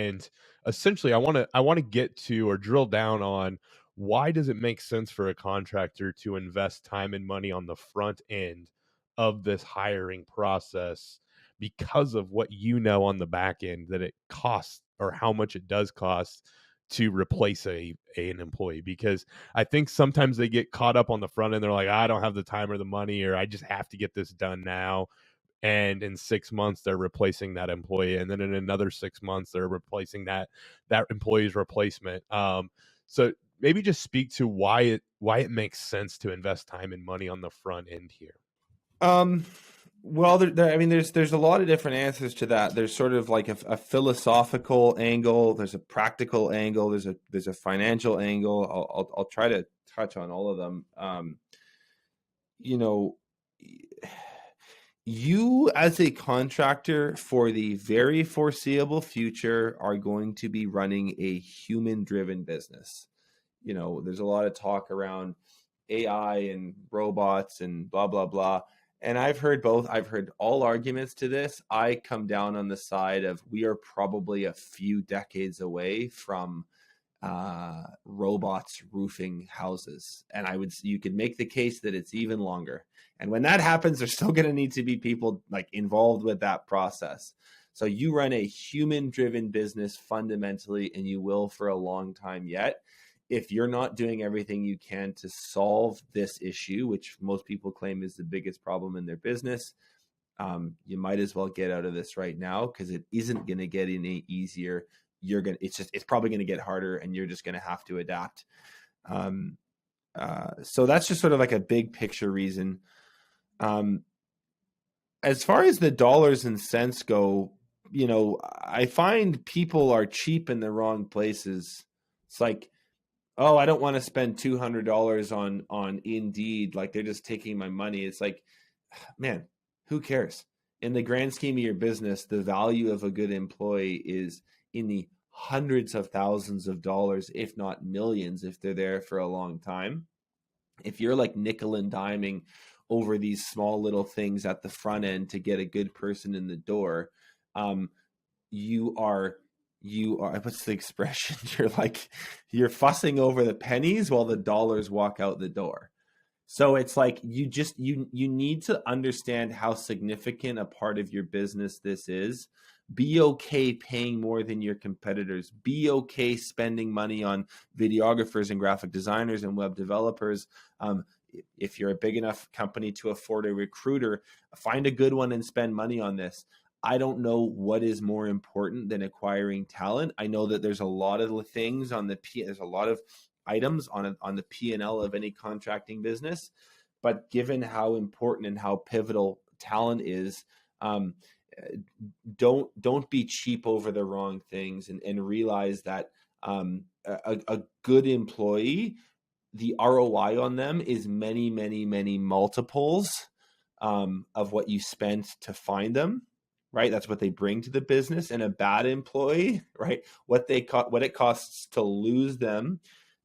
And essentially, I want to get to or drill down on why does it make sense for a contractor to invest time and money on the front end of this hiring process because of what you know on the back end that it costs or how much it does cost to replace an employee. Because I think sometimes they get caught up on the front end. They're like, I don't have the time or the money, or I just have to get this done now. And in 6 months, they're replacing that employee, and then in another 6 months, they're replacing that employee's replacement. So maybe just speak to why it makes sense to invest time and money on the front end here. Well, I mean, there's a lot of different answers to that. There's sort of like a philosophical angle. There's a practical angle. There's a financial angle. I'll try to touch on all of them. You as a contractor for the very foreseeable future are going to be running a human-driven business. There's a lot of talk around AI and robots and blah, blah, blah. And I've heard both. I've heard all arguments to this. I come down on the side of we are probably a few decades away from robots roofing houses. And you could make the case that it's even longer. And when that happens, there's still going to need to be people like involved with that process. So you run a human-driven business fundamentally, and you will for a long time yet. If you're not doing everything you can to solve this issue, which most people claim is the biggest problem in their business, you might as well get out of this right now, because it isn't going to get any easier. It's probably going to get harder, and you're just going to have to adapt. So that's just sort of like a big picture reason. As far as the dollars and cents go, I find people are cheap in the wrong places. It's like, oh, I don't want to spend $200 on Indeed. Like, they're just taking my money. It's like, man, who cares? In the grand scheme of your business, the value of a good employee is in the hundreds of thousands of dollars, if not millions, if they're there for a long time. If you're like nickel and diming over these small little things at the front end to get a good person in the door, you are, what's the expression? You're fussing over the pennies while the dollars walk out the door. So it's like, you need to understand how significant a part of your business this is. Be okay paying more than your competitors. Be okay spending money on videographers and graphic designers and web developers. If you're a big enough company to afford a recruiter, find a good one and spend money on this. I don't know what is more important than acquiring talent. I know that there's a lot of things there's a lot of items on the P&L of any contracting business, but given how important and how pivotal talent is, don't be cheap over the wrong things, and realize that a good employee, the ROI on them is many, many, many multiples of what you spent to find them. Right, that's what they bring to the business. And a bad employee, right, what it costs to lose them,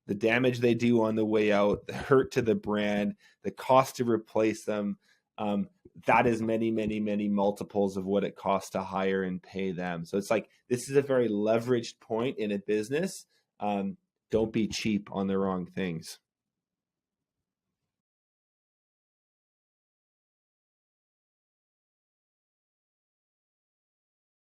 the damage they do on the way out, the hurt to the brand, the cost to replace them, that is many, many, many multiples of what it costs to hire and pay them. So it's like, this is a very leveraged point in a business. Don't be cheap on the wrong things.